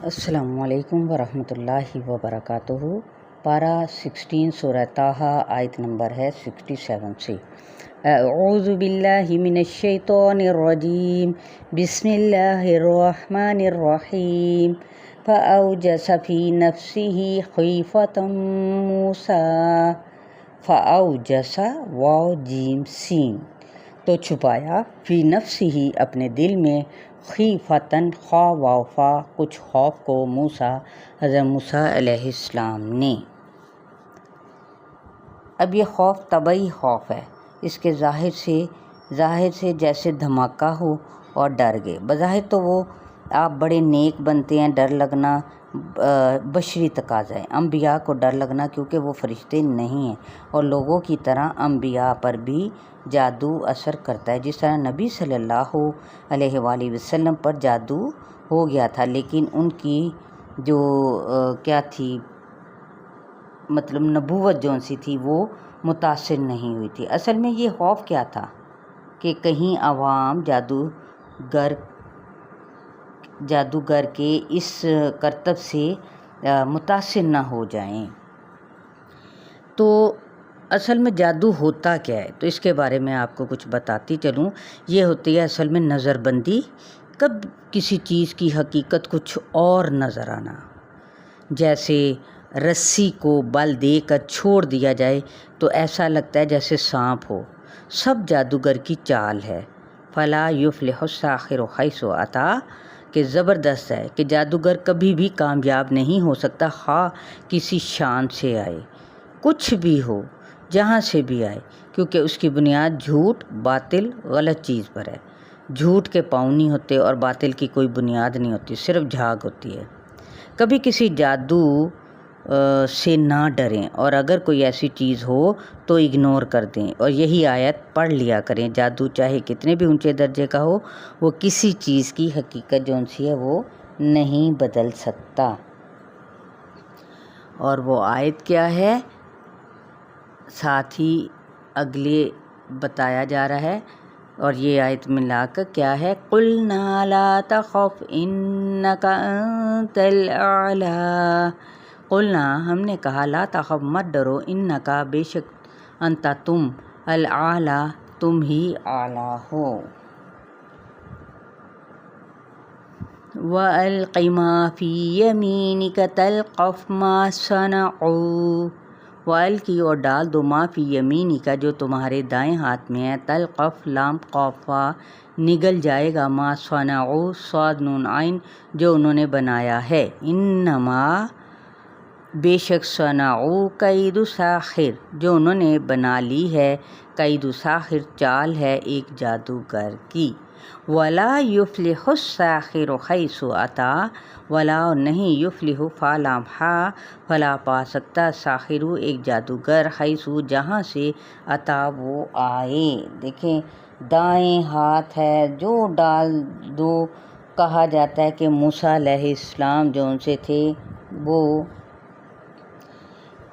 السلام علیکم ورحمۃ اللہ وبرکاتہ۔ پارہ 16 سورہ طٰہٰ آیت نمبر ہے 67 سے۔ اعوذ باللہ من الشیطان الرجیم، بسم اللہ الرحمن الرحیم۔ فأوجس فی نفسہ خیفة موسیٰ، فأوجس واو جیم سین، تو چھپایا، فی نفسہ اپنے دل میں، خیفتاً خا واو فا کچھ خوف کو، موسیٰ حضرت موسیٰ علیہ السلام نے۔ اب یہ خوف طبعی خوف ہے، اس کے ظاہر سے جیسے دھماکہ ہو اور ڈر گئے۔ بظاہر تو وہ آپ بڑے نیک بنتے ہیں، ڈر لگنا بشری تقاضا ہے، انبیاء کو ڈر لگنا، کیونکہ وہ فرشتے نہیں ہیں اور لوگوں کی طرح انبیاء پر بھی جادو اثر کرتا ہے، جس طرح نبی صلی اللہ علیہ وآلہ وسلم پر جادو ہو گیا تھا، لیکن ان کی جو کیا تھی مطلب نبوت جون سی تھی وہ متاثر نہیں ہوئی تھی۔ اصل میں یہ خوف کیا تھا کہ کہیں عوام جادوگر کے اس کرتب سے متاثر نہ ہو جائیں۔ تو اصل میں جادو ہوتا کیا ہے، تو اس کے بارے میں آپ کو کچھ بتاتی چلوں۔ یہ ہوتی ہے اصل میں نظر بندی، کب کسی چیز کی حقیقت کچھ اور نظر آنا، جیسے رسی کو بل دے کر چھوڑ دیا جائے تو ایسا لگتا ہے جیسے سانپ ہو، سب جادوگر کی چال ہے۔ فلا یفلح الساحر حیث اتی، کہ زبردست ہے کہ جادوگر کبھی بھی کامیاب نہیں ہو سکتا، خواہ کسی شان سے آئے، کچھ بھی ہو، جہاں سے بھی آئے، کیونکہ اس کی بنیاد جھوٹ، باطل، غلط چیز پر ہے۔ جھوٹ کے پاؤں نہیں ہوتے اور باطل کی کوئی بنیاد نہیں ہوتی، صرف جھاگ ہوتی ہے۔ کبھی کسی جادو سے نہ ڈریں، اور اگر کوئی ایسی چیز ہو تو اگنور کر دیں، اور یہی آیت پڑھ لیا کریں۔ جادو چاہے کتنے بھی اونچے درجے کا ہو، وہ کسی چیز کی حقیقت جون سی ہے وہ نہیں بدل سکتا۔ اور وہ آیت کیا ہے ساتھ ہی اگلے بتایا جا رہا ہے، اور یہ آیت ملا کر کیا ہے، قُلْنَا لَا تَخَفْ إِنَّكَ أَنْتَ الْأَعْلَىٰ، قُلْنَا ہم نے کہا، لا تخف مت ڈرو، انکا بے شک، انتا تم، الْأَعْلَىٰ تم ہی اعلیٰ ہو۔ وَأَلْقِ مَا فِي يَمِينِكَ تَلْقَفْ مَا صَنَعُوا، وَأَلْقِ اور ڈال دو، ما فی یمینک جو تمہارے دائیں ہاتھ میں ہے، تلقف لام قافا نگل جائے گا، ما صنعوا صاد نون عین جو انہوں نے بنایا ہے، انما بے شک صنعوا کید ساحر جو انہوں نے بنا لی ہے، کید ساحر چال ہے ایک جادوگر کی۔ ولا یفلح الساحر حیث اتی، ولا نہیں، یفلح فا لام ہا فلا پا سکتا، ساحر ایک جادوگر، حیث جہاں سے، اتا وہ آئے۔ دیکھیں دائیں ہاتھ ہے جو ڈال دو، کہا جاتا ہے کہ موسیٰ علیہ السلام جو ان سے تھے وہ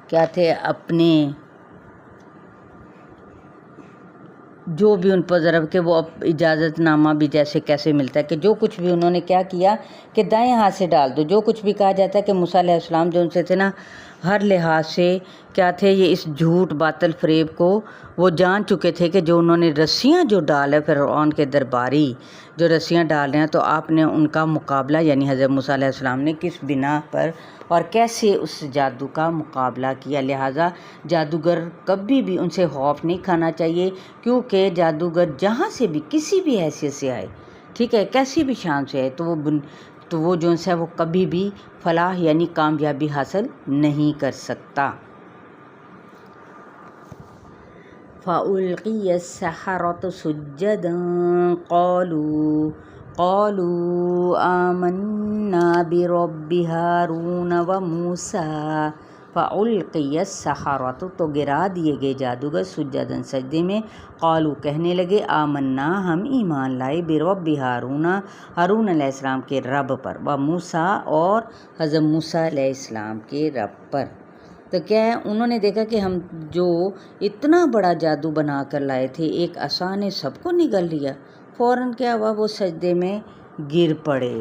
کیا تھے، اپنے جو بھی ان پر ضرب کے وہ اجازت نامہ بھی جیسے کیسے ملتا ہے کہ جو کچھ بھی انہوں نے کیا کیا کہ دائیں ہاتھ سے ڈال دو، جو کچھ بھی کہا جاتا ہے کہ موسیٰ علیہ السلام جو ان سے تھے نا، ہر لحاظ سے کیا تھے، یہ اس جھوٹ باطل فریب کو وہ جان چکے تھے کہ جو انہوں نے رسیاں جو ڈال ہے فرعون کے درباری جو رسیاں ڈال رہے ہیں، تو آپ نے ان کا مقابلہ یعنی حضرت موسیٰ علیہ السلام نے کس بنا پر اور کیسے اس جادو کا مقابلہ کیا۔ لہٰذا جادوگر کبھی بھی ان سے خوف نہیں کھانا چاہیے، کیونکہ جادوگر جہاں سے بھی کسی بھی حیثیت سے آئے، ٹھیک ہے، کیسی بھی شان سے آئے، تو وہ جو ہے وہ کبھی بھی فلاح یعنی کامیابی حاصل نہیں کر سکتا۔ فَأُلْقِيَ السَّحَرَةُ سُجَّدًا قَالُوا آمَنَّا بِرَبِّ هَارُونَ وَمُوسَىٰ، فَأُلْقِيَ السَّحَرَةُ تو گرا دیے گئے جادوگر، سجداً سجدے میں، قالوا کہنے لگے، آمنا ہم ایمان لائے، برب ہارون ہارون علیہ السلام کے رب پر، وموسیٰ اور حضرت موسیٰ علیہ السلام کے رب پر۔ تو کیا ہے، انہوں نے دیکھا کہ ہم جو اتنا بڑا جادو بنا کر لائے تھے، ایک عصا نے سب کو نگل لیا، فوراً کیا ہوا، وہ سجدے میں گر پڑے۔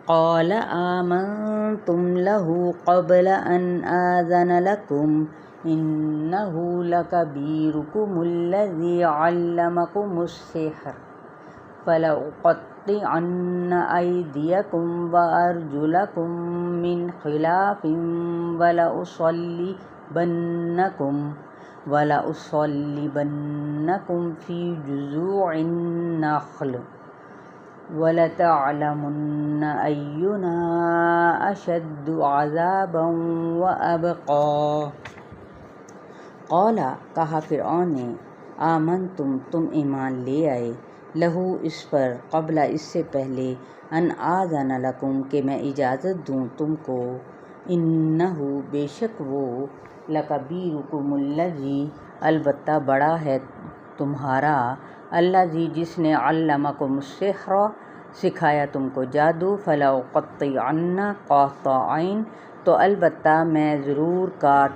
قال آمنتم له قبل أن آذن لكم إنه لكبيركم الذي علمكم السحر فلأقطعن أيديكم وأرجلكم من خلاف ولأصلبنكم في جذوع النخل وَلَتَعْلَمُنَّ أَيُّنَا أَشَدُّ عَذَابًا وَأَبْقَىٰ۔ قَالَ کہا فرعون نے، آمنتم تم ایمان لے آئے، لہو اس پر، قبل اس سے پہلے، ان آذن لکم کہ میں اجازت دوں تم کو، انہو بے شک وہ، لکبیرکم الذی البتہ بڑا ہے تمہارا، الذی جس نے علمکم السحر سکھایا تم کو جادو، فلاقطعن قاطعین تو البتہ میں ضرور کاٹ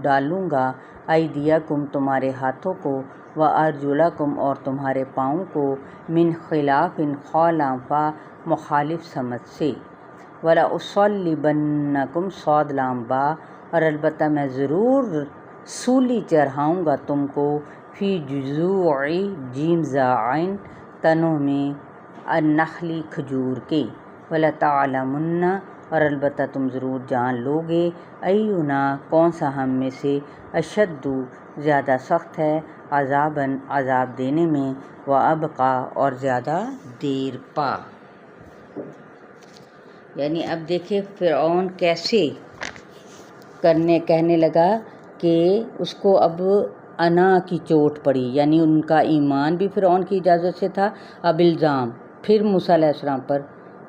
ڈالوں گا، ایدیکم تمہارے ہاتھوں کو، وارجلکم اور تمہارے پاؤں کو، من خلاف خلا فا مخالف سمت سے، ولاصلبنکم صاد لام با اور البتہ میں ضرور سولی چڑھاؤں گا تم کو، فی جذوع جیم زائن تنوں میں، النخلی کھجور کے، ولتعلمن اور البتہ تم ضرور جان لوگے، اینا کون سا ہم میں سے، اشد زیادہ سخت ہے، عذاباً عذاب دینے میں، وابقا اور زیادہ دیر پا۔ یعنی اب دیکھیں فرعون کیسے کہنے لگا کہ اس کو اب انا کی چوٹ پڑی، یعنی ان کا ایمان بھی فرعون کی اجازت سے تھا، اب الزام پھر موسیٰ علیہ السلام پر،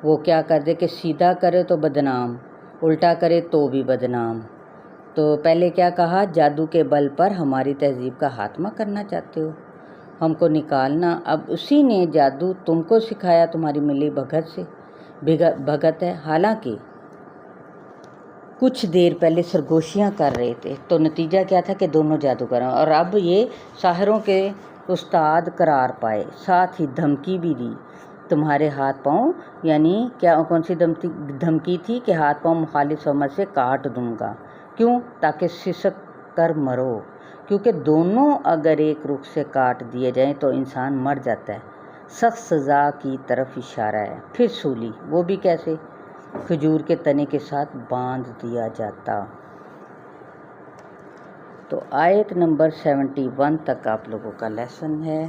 وہ کیا کر دے کہ سیدھا کرے تو بدنام، الٹا کرے تو بھی بدنام۔ تو پہلے کیا کہا، جادو کے بل پر ہماری تہذیب کا خاتمہ کرنا چاہتے ہو، ہم کو نکالنا، اب اسی نے جادو تم کو سکھایا تمہاری ملی بھگت ہے، حالانکہ کچھ دیر پہلے سرگوشیاں کر رہے تھے، تو نتیجہ کیا تھا کہ دونوں جادوگر ہیں، اور اب یہ ساحروں کے استاد قرار پائے، ساتھ ہی دھمکی بھی دی، تمہارے ہاتھ پاؤں، یعنی کون سی دھمکی تھی کہ ہاتھ پاؤں مخالف سمت سے کاٹ دوں گا، کیوں؟ تاکہ سسک کر مرو، کیونکہ دونوں اگر ایک رخ سے کاٹ دیے جائیں تو انسان مر جاتا ہے، سخت سزا کی طرف اشارہ ہے۔ پھر سولی، وہ بھی کیسے؟ کھجور کے تنے کے ساتھ باندھ دیا جاتا۔ تو آیت نمبر 71 تک آپ لوگوں کا لیسن ہے۔